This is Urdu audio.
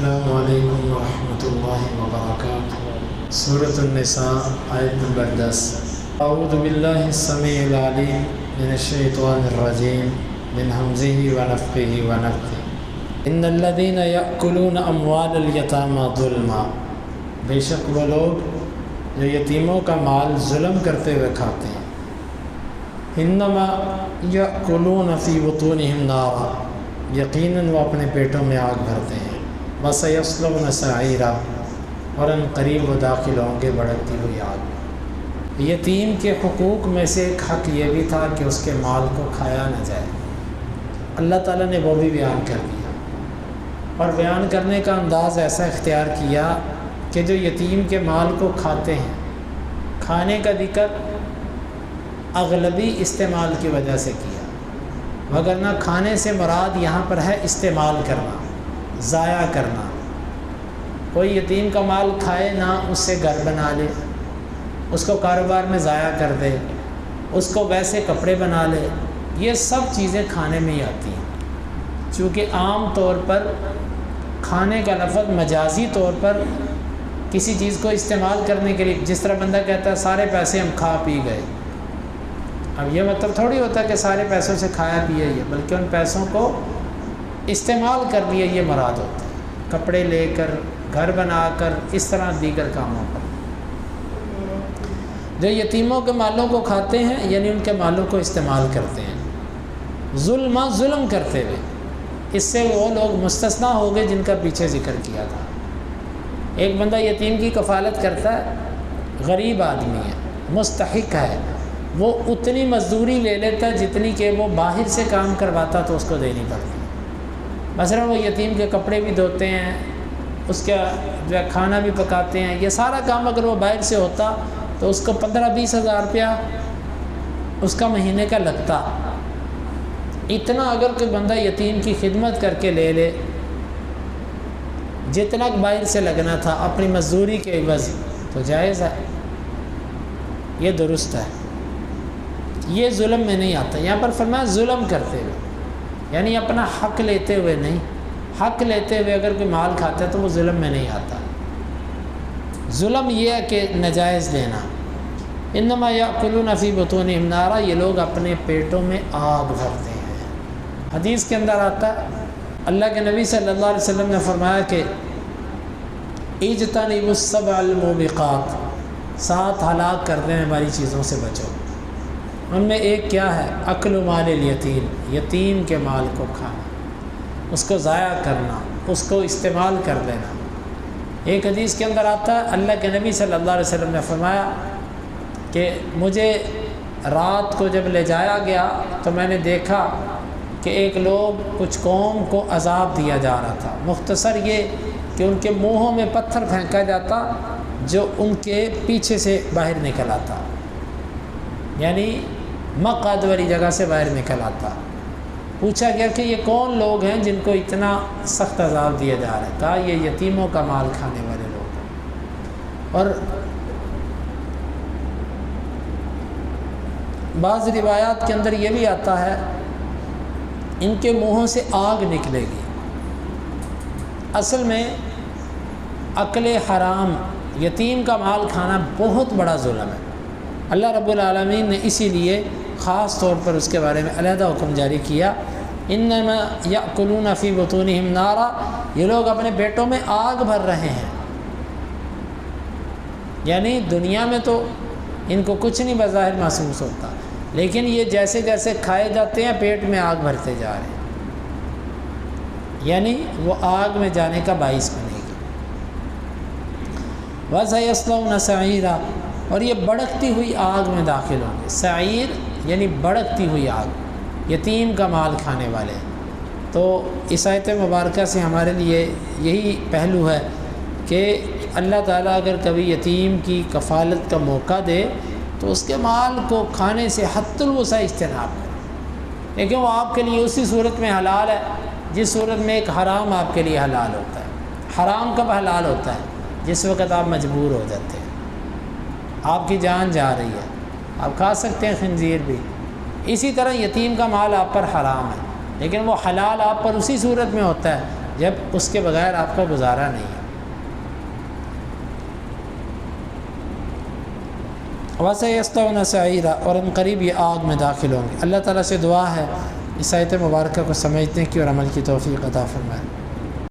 السلام علیکم ورحمۃ اللہ وبرکاتہ۔ سورۃ النساء آیت نمبر 10۔ اعوذ باللہ السمیع العلیم من الشیطان الرجیم من ہمزہ ونفخہ ونفثہ۔ ان الذین یأکلون اموال الیتامی ظلما، بے شک وہ لوگ جو یتیموں کا مال ظلم کرتے ہوئے کھاتے ہیں، انما یأکلون فی بطونہم نارا، یقیناً وہ اپنے پیٹوں میں آگ بھرتے ہیں، وَسَيَصْلَوْنَ سَعِيرًا، اور ان قریب وہ داخل ہوں گے بھڑکتی ہوئی آگ۔ یتیم کے حقوق میں سے ایک حق یہ بھی تھا کہ اس کے مال کو کھایا نہ جائے، اللہ تعالیٰ نے وہ بھی بیان کر دیا، اور بیان کرنے کا انداز ایسا اختیار کیا کہ جو یتیم کے مال کو کھاتے ہیں، کھانے کا ذکر اغلبی استعمال کی وجہ سے کیا، وگرنہ کھانے سے مراد یہاں پر ہے استعمال کرنا، ضائع کرنا۔ کوئی یتیم کا مال کھائے نہ، اس سے گھر بنا لے، اس کو کاروبار میں ضائع کر دے، اس کو ویسے کپڑے بنا لے، یہ سب چیزیں کھانے میں ہی آتی ہیں۔ چونکہ عام طور پر کھانے کا لفظ مجازی طور پر کسی چیز کو استعمال کرنے کے لیے، جس طرح بندہ کہتا ہے سارے پیسے ہم کھا پی گئے، اب یہ مطلب تھوڑی ہوتا ہے کہ سارے پیسوں سے کھایا پیا ہی ہے، بلکہ ان پیسوں کو استعمال کر لیا، یہ مراد ہوتا ہے، کپڑے لے کر، گھر بنا کر، اس طرح دیگر کاموں پر۔ جو یتیموں کے مالوں کو کھاتے ہیں یعنی ان کے مالوں کو استعمال کرتے ہیں، ظلم کرتے ہوئے، اس سے وہ لوگ مستثنیٰ ہو گئے جن کا پیچھے ذکر کیا تھا۔ ایک بندہ یتیم کی کفالت کرتا ہے، غریب آدمی ہے، مستحق ہے، وہ اتنی مزدوری لے لیتا ہے جتنی کہ وہ باہر سے کام کرواتا تو اس کو دینی پڑتی ہے۔ مثلا وہ یتیم کے کپڑے بھی دھوتے ہیں، اس کا جو ہے کھانا بھی پکاتے ہیں، یہ سارا کام اگر وہ باہر سے ہوتا تو اس کو 15-20 ہزار روپیہ اس کا مہینے کا لگتا۔ اتنا اگر کوئی بندہ یتیم کی خدمت کر کے لے لے، جتنا باہر سے لگنا تھا اپنی مزدوری کے عوض، تو جائز ہے، یہ درست ہے، یہ ظلم میں نہیں آتا۔ یہاں پر فرمایا ظلم کرتے ہوئے، یعنی اپنا حق لیتے ہوئے نہیں، حق لیتے ہوئے اگر کوئی مال کھاتا ہے تو وہ ظلم میں نہیں آتا۔ ظلم یہ ہے کہ ناجائز لینا۔ انما یأکلون فی بطونہم نارا، یہ لوگ اپنے پیٹوں میں آگ بھرتے ہیں۔ حدیث کے اندر آتا ہے، اللہ کے نبی صلی اللہ علیہ وسلم نے فرمایا کہ اجتنبوا السبع الموبقات، 7 ہلاک کر دینے والی چیزوں سے بچو۔ ان میں ایک کیا ہے؟ اکل مال الیتیم، یتیم کے مال کو کھانا، اس کو ضائع کرنا، اس کو استعمال کر دینا۔ ایک حدیث کے اندر آتا ہے، اللہ کے نبی صلی اللہ علیہ وسلم نے فرمایا کہ مجھے رات کو جب لے جایا گیا تو میں نے دیکھا کہ ایک لوگ کچھ قوم کو عذاب دیا جا رہا تھا، مختصر یہ کہ ان کے منہوں میں پتھر پھینکا جاتا جو ان کے پیچھے سے باہر نکل آتا، یعنی مقعد والی جگہ سے باہر نکل آتا۔ پوچھا گیا کہ یہ کون لوگ ہیں جن کو اتنا سخت عذاب دیا جا رہا ہے؟ کہا یہ یتیموں کا مال کھانے والے لوگ ہیں۔ اور بعض روایات کے اندر یہ بھی آتا ہے ان کے منہوں سے آگ نکلے گی۔ اصل میں اکل حرام، یتیم کا مال کھانا بہت بڑا ظلم ہے۔ اللہ رب العالمین نے اسی لیے خاص طور پر اس کے بارے میں علیحدہ حکم جاری کیا، انما یأکلون فی بطونہم نارا، یہ لوگ اپنے پیٹوں میں آگ بھر رہے ہیں۔ یعنی دنیا میں تو ان کو کچھ نہیں بظاہر محسوس ہوتا، لیکن یہ جیسے جیسے کھائے جاتے ہیں پیٹ میں آگ بھرتے جا رہے ہیں، یعنی وہ آگ میں جانے کا باعث بنے گی۔ وَسَيَصْلَوْنَ سَعِيرًا، اور یہ بڑکتی ہوئی آگ میں داخل ہوں گے۔ سعیر یعنی بڑکتی ہوئی آگ، یتیم کا مال کھانے والے۔ تو اس آیت مبارکہ سے ہمارے لیے یہی پہلو ہے کہ اللہ تعالیٰ اگر کبھی یتیم کی کفالت کا موقع دے تو اس کے مال کو کھانے سے حتی الوسع اجتناب کرے، لیکن وہ آپ کے لیے اسی صورت میں حلال ہے جس صورت میں ایک حرام آپ کے لیے حلال ہوتا ہے۔ حرام کب حلال ہوتا ہے؟ جس وقت آپ مجبور ہو جاتے ہیں، آپ کی جان جا رہی ہے، آپ کھا سکتے ہیں خنزیر بھی۔ اسی طرح یتیم کا مال آپ پر حرام ہے، لیکن وہ حلال آپ پر اسی صورت میں ہوتا ہے جب اس کے بغیر آپ کا گزارا نہیں ہے۔ وَسَيَصْلَوْنَ سَعِيرًا، اور ان قریب یہ آگ میں داخل ہوں گے۔ اللہ تعالیٰ سے دعا ہے اس آیت مبارکہ کو سمجھنے کی اور عمل کی توفیق عطا فرمائے۔